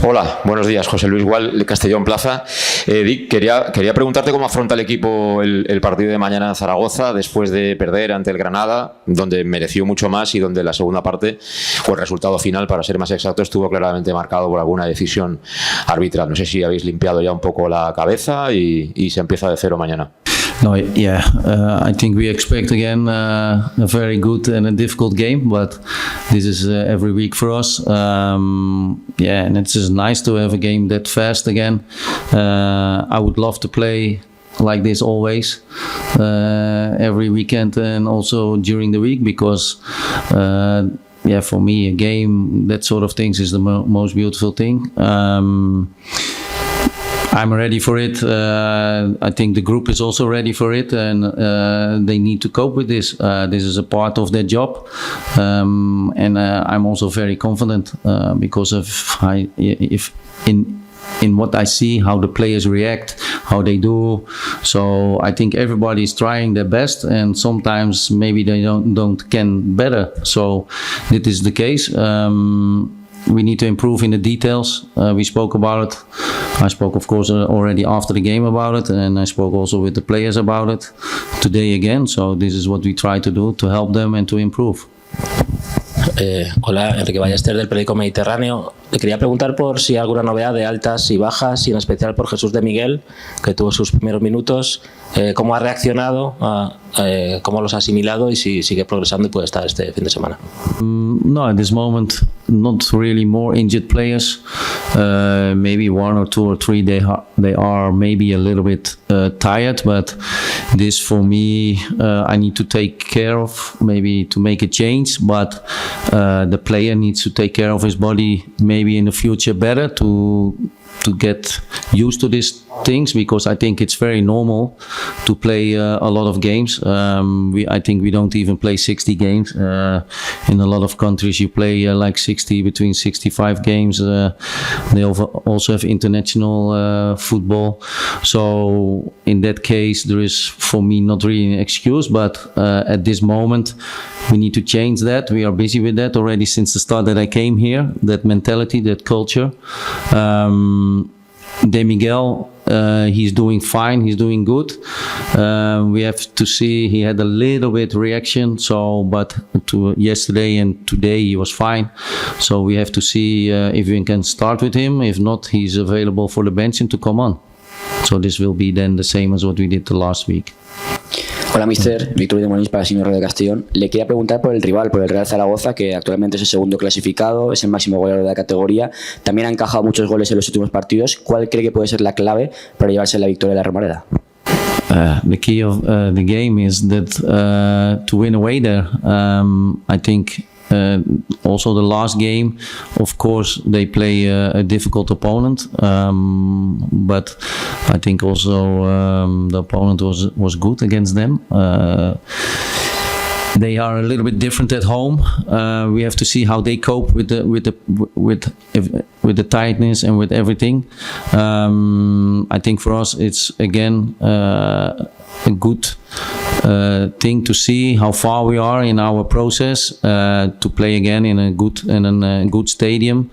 Hola, buenos días, José Luis Gual, de Castellón Plaza. Dick, quería preguntarte cómo afronta el equipo el partido de mañana en Zaragoza después de perder ante el Granada, donde mereció mucho más y donde la segunda parte, o el resultado final, para ser más exacto, estuvo claramente marcado por alguna decisión arbitral. No sé si habéis limpiado ya un poco la cabeza y se empieza de cero mañana. No, yeah, I think we expect again a very good and a difficult game, but this is every week for us. Yeah, and it's just nice to have a game that fast again. I would love to play like this always, every weekend and also during the week, because yeah, for me, a game, that sort of things is the most beautiful thing. I'm ready for it. I think the group is also ready for it, and they need to cope with this. This is a part of their job, and I'm also very confident because of in what I see, how the players react, how they do. So I think everybody is trying their best, and sometimes maybe they don't can better. So this is the case. We need to improve in the details. We spoke about it. I spoke, of course, already after the game about it, and I spoke also with the players about it today again. So this is what we try to do to help them and to improve. Hola, Enrique Ballester del periódico Mediterráneo. Le quería preguntar por si hay alguna novedad de altas y bajas, y en especial por Jesús de Miguel, que tuvo sus primeros minutos. ¿Cómo ha reaccionado? ¿Cómo los ha asimilado? Y si sigue progresando y puede estar este fin de semana. No, at this moment, not really more injured players. Maybe one or two or three, they are maybe a little bit tired, but this for me, I need to take care of, maybe to make a change, but the player needs to take care of his body maybe in the future better to get used to these things, because I think it's very normal to play a lot of games. I think we don't even play 60 games. In a lot of countries you play like 60, between 65 games. They also have international football. So in that case there is for me not really an excuse, but at this moment we need to change that. We are busy with that already since the start that I came here, that mentality, that culture. De Miguel, he's doing fine, he's doing good. We have to see, he had a little bit reaction, so but to yesterday and today he was fine. So we have to see if we can start with him. If not, he's available for the bench and to come on. So this will be then the same as what we did the last week. Hola, mister. Víctor de Molins para Señor Rueda de Castellón. Le quería preguntar por el rival, por el Real Zaragoza, que actualmente es el segundo clasificado, es el máximo goleador de la categoría. También ha encajado muchos goles en los últimos partidos. ¿Cuál cree que puede ser la clave para llevarse la victoria de la Romareda? The key of the game is that to win away there, I think. Also the last game, of course, they play a difficult opponent, but I think also the opponent was good against them. They are a little bit different at home. We have to see how they cope with the tightness and with everything. I think for us it's again a good thing to see how far we are in our process to play again in a good stadium,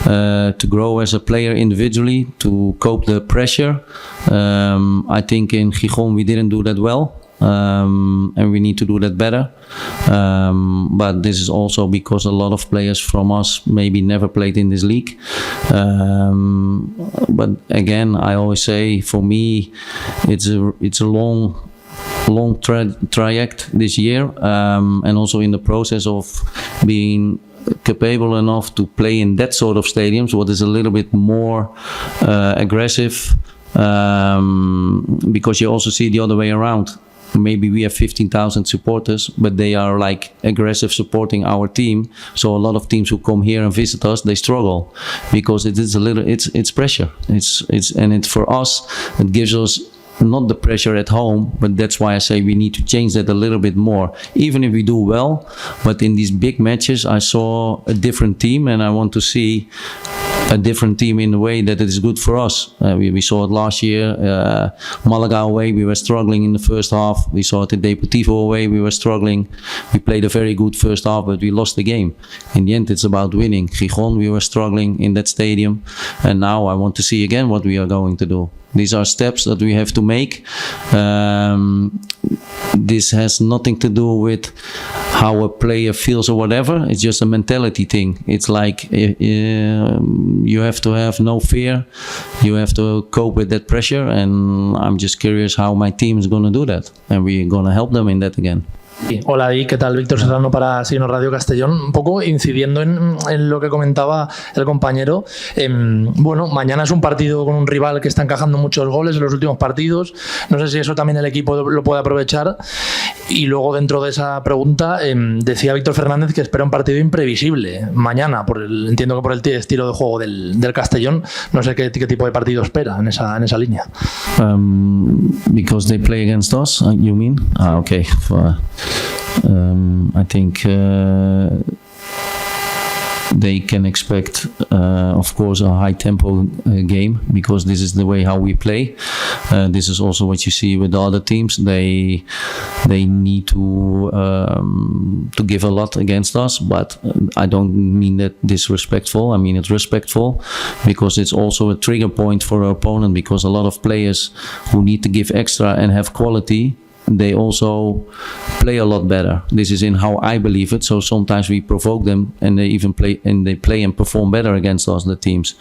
to grow as a player individually, to cope the pressure. I think in Gijón we didn't do that well. And we need to do that better, but this is also because a lot of players from us maybe never played in this league, but again I always say for me it's a long traject this year, and also in the process of being capable enough to play in that sort of stadiums, what is a little bit more aggressive, because you also see the other way around. Maybe we have 15,000 supporters, but they are like aggressive supporting our team. So a lot of teams who come here and visit us, they struggle because it is a little, it's pressure. It's for us, it gives us not the pressure at home, but that's why I say we need to change that a little bit more. Even if we do well, but in these big matches, I saw a different team, and I want to see a different team in the way that it is good for us. We saw it last year. Malaga away, we were struggling in the first half. We saw it at Deportivo away, we were struggling. We played a very good first half, but we lost the game. In the end, it's about winning. Gijón, we were struggling in that stadium. And now I want to see again what we are going to do. These are steps that we have to make. This has nothing to do with how a player feels or whatever. It's just a mentality thing. It's like you have to have no fear. You have to cope with that pressure. And I'm just curious how my team is going to do that. And we're going to help them in that again. Hola, ¿y qué tal? Víctor Serrano para Sino Radio Castellón. Un poco incidiendo en lo que comentaba el compañero. Bueno, mañana es un partido con un rival que está encajando muchos goles en los últimos partidos. No sé si eso también el equipo lo puede aprovechar. Y luego, dentro de esa pregunta, decía Víctor Fernández que espera un partido imprevisible mañana. Entiendo que por el estilo de juego del Castellón. No sé qué tipo de partido espera en esa línea. Because they play against us, you mean? Okay. I think they can expect, of course, a high-tempo game because this is the way how we play. This is also what you see with the other teams. They need to give a lot against us, but I don't mean that disrespectful. I mean it respectful because it's also a trigger point for our opponent because a lot of players who need to give extra and have quality, they also play a lot better. This is in how I believe it. So sometimes we provoke them and they even play and perform better against us, the teams.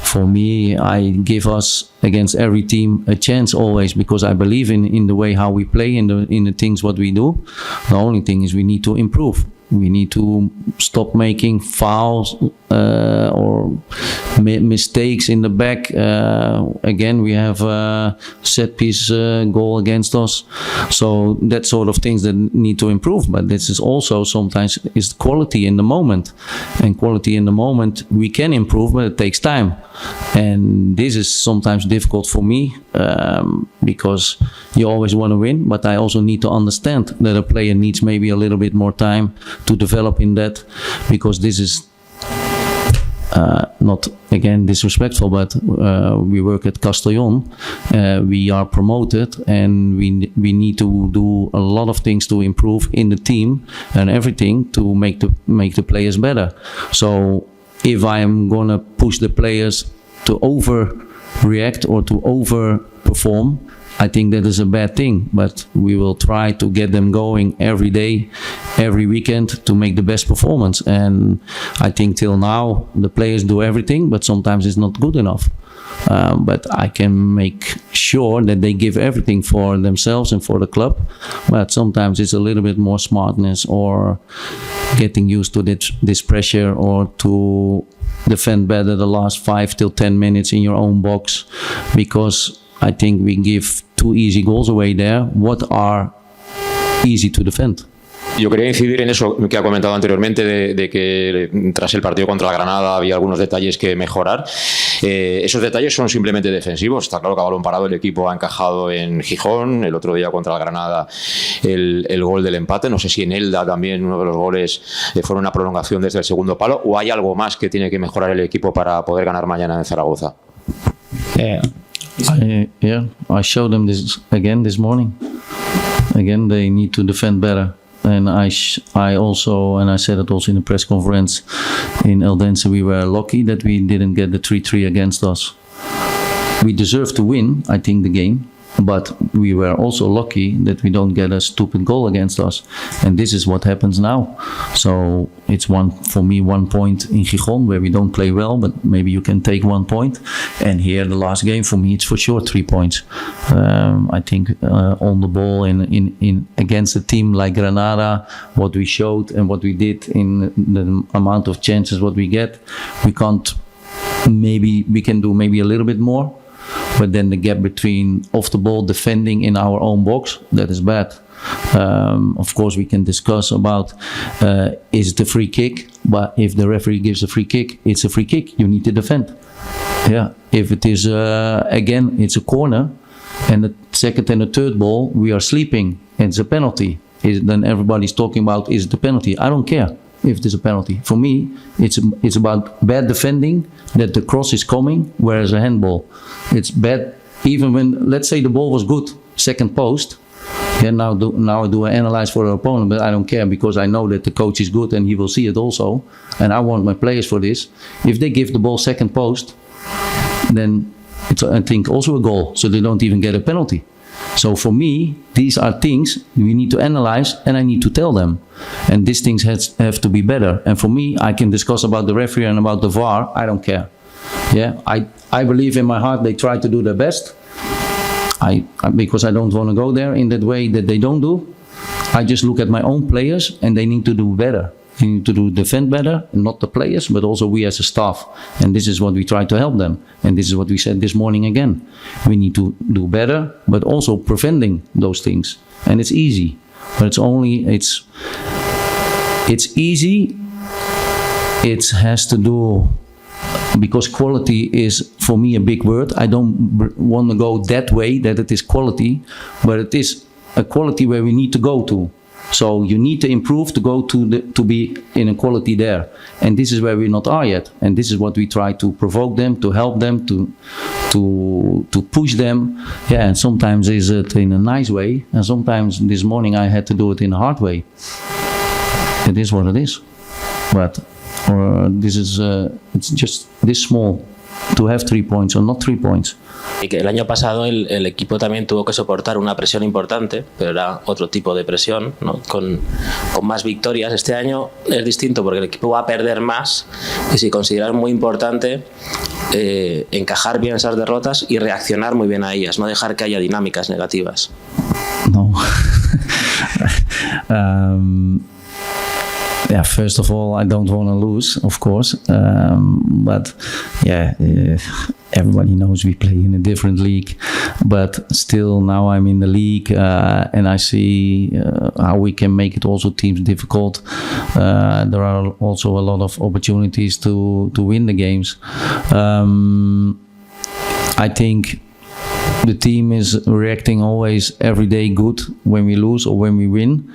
For me, I give us against every team a chance always because I believe in the way how we play, in the things what we do. The only thing is we need to improve. We need to stop making fouls or mistakes in the back. Again, we have a set piece goal against us. So that sort of things that need to improve. But this is also sometimes is quality in the moment. And quality in the moment we can improve, but it takes time. And this is sometimes difficult for me because you always want to win. But I also need to understand that a player needs maybe a little bit more time to develop in that, because this is not again disrespectful, but we work at Castellón, we are promoted and we need to do a lot of things to improve in the team and everything to make the players better. So if I am gonna push the players to overreact or to overperform, I think that is a bad thing, but we will try to get them going every day, every weekend to make the best performance. And I think till now the players do everything, but sometimes it's not good enough. But I can make sure that they give everything for themselves and for the club. But sometimes it's a little bit more smartness or getting used to this pressure or to defend better the last 5 till 10 minutes in your own box, because I think we give 2 easy goals away there, what are easy to defend. Yo quería incidir en eso que ha comentado anteriormente de que tras el partido contra la Granada había algunos detalles que mejorar. Esos detalles son simplemente defensivos. Está claro que a balón parado el equipo ha encajado en Gijón, el otro día contra la Granada el gol del empate. No sé si en Elda también uno de los goles fue una prolongación desde el segundo palo, o hay algo más que tiene que mejorar el equipo para poder ganar mañana en Zaragoza. I showed them this again this morning. Again, they need to defend better. And I also, and I said it also in the press conference in Eldense, we were lucky that we didn't get the 3-3 against us. We deserve to win, I think, the game. But we were also lucky that we don't get a stupid goal against us. And this is what happens now. So it's for me 1 point in Gijón where we don't play well, but maybe you can take 1 point. And here the last game for me, it's for sure 3 points. I think on the ball in against a team like Granada, what we showed and what we did in the amount of chances what we get, we can do maybe a little bit more. But then the gap between off the ball defending in our own box, that is bad. Of course, we can discuss about is it a free kick, but if the referee gives a free kick, it's a free kick. You need to defend. Yeah. If it is again, it's a corner, and the second and the third ball we are sleeping. It's a penalty. then everybody's talking about is the penalty. I don't care if there's a penalty. For me, it's about bad defending, that the cross is coming, whereas a handball, it's bad. Even when, let's say the ball was good, second post, yeah, now do I analyze for the opponent, but I don't care because I know that the coach is good and he will see it also, and I want my players for this. If they give the ball second post, then it's, I think, also a goal, so they don't even get a penalty. So for me, these are things we need to analyze, and I need to tell them. And these things have to be better. And for me, I can discuss about the referee and about the VAR. I don't care. Yeah, I believe in my heart they try to do their best. Because I don't want to go there in that way that they don't do. I just look at my own players, and they need to do better. They need to defend better, and not the players, but also we as a staff. And this is what we try to help them. And this is what we said this morning again. We need to do better, but also preventing those things. And it's easy, but it's easy. It has to do, because quality is for me a big word. I don't want to go that way, that it is quality, but it is a quality where we need to go to. So you need to improve to go to be in a quality there, and this is where we not are yet. And this is what we try to provoke them, to help them, to push them. Yeah, and sometimes is it in a nice way, and sometimes this morning I had to do it in a hard way. It is what it is, but this is it's just this small to have 3 points or not 3 points. Y que el año pasado el equipo también tuvo que soportar una presión importante, pero era otro tipo de presión, ¿no? Con más victorias. Este año es distinto porque el equipo va a perder más, y si consideras muy importante encajar bien esas derrotas y reaccionar muy bien a ellas, no dejar que haya dinámicas negativas. No. Yeah, first of all, I don't want to lose, of course, but yeah, everybody knows we play in a different league, but still now I'm in the league, and I see how we can make it also teams difficult. There are also a lot of opportunities to win the games. I think the team is reacting always every day good when we lose or when we win.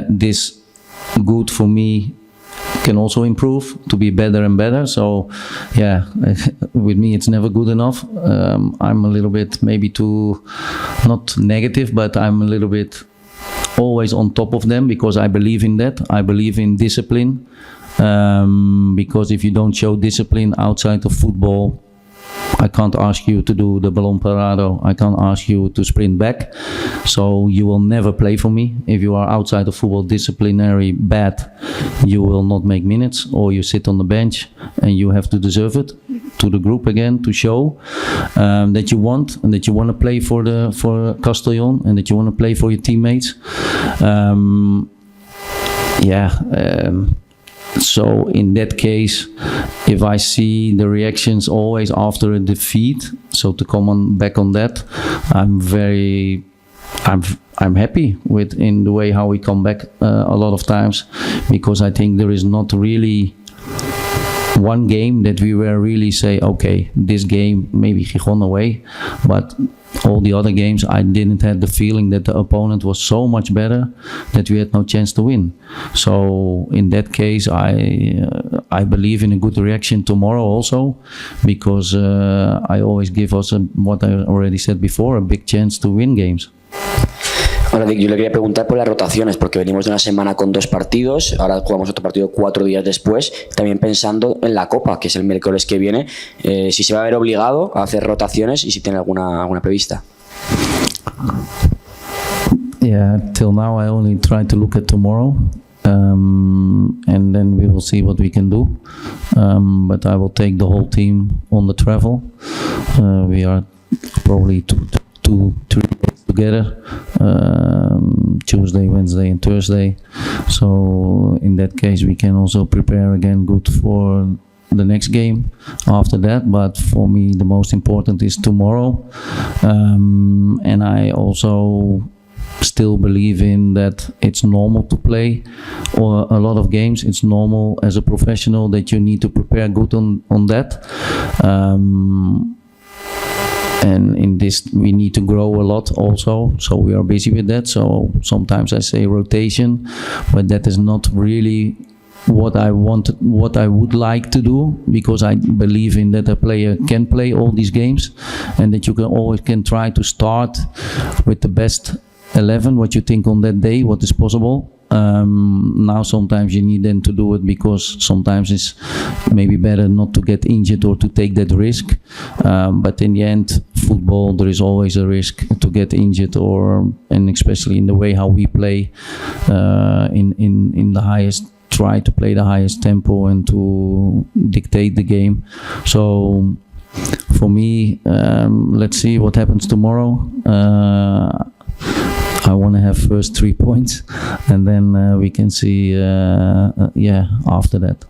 This good for me can also improve to be better and better. So yeah, with me it's never good enough. I'm a little bit maybe too, not negative, but I'm a little bit always on top of them because I believe in that. I believe in discipline, because if you don't show discipline outside of football, I can't ask you to do the ballon parado. I can't ask you to sprint back. So you will never play for me. If you are outside of football disciplinary bad, you will not make minutes, or you sit on the bench and you have to deserve it to the group again to show that you want, and that you want to play for Castellón, and that you want to play for your teammates. So in that case, if I see the reactions always after a defeat, so to come back on that, I'm happy with in the way how we come back a lot of times, because I think there is not really one game that we were really say, okay, this game maybe Gijón away, but all the other games I didn't have the feeling that the opponent was so much better that we had no chance to win. So in that case, I believe in a good reaction tomorrow also, because I always give us what I already said before, a big chance to win games. Ahora, Dick, yo le quería preguntar por las rotaciones, porque venimos de una semana con 2 partidos, ahora jugamos otro partido 4 días después, también pensando en la Copa, que es el miércoles que viene, si se va a ver obligado a hacer rotaciones y si tiene alguna prevista. Yeah, till now I only try to look at tomorrow, and then we will see what we can do, but I will take the whole team on the travel. We are probably 2-3 days together, Tuesday, Wednesday and Thursday, so in that case we can also prepare again good for the next game after that. But for me the most important is tomorrow, and I also still believe in that it's normal to play or a lot of games. It's normal as a professional that you need to prepare good on that. and in this we need to grow a lot also, so we are busy with that. So sometimes I say rotation, but that is not really what I would like to do, because I believe in that a player can play all these games, and that you can try to start with the best 11 what you think on that day, what is possible. Now sometimes you need then to do it, because sometimes it's maybe better not to get injured or to take that risk, but in the end football there is always a risk to get injured, and especially in the way how we play, in the highest, try to play the highest tempo and to dictate the game. So for me, let's see what happens tomorrow. I want to have first 3 points, and then we can see after that.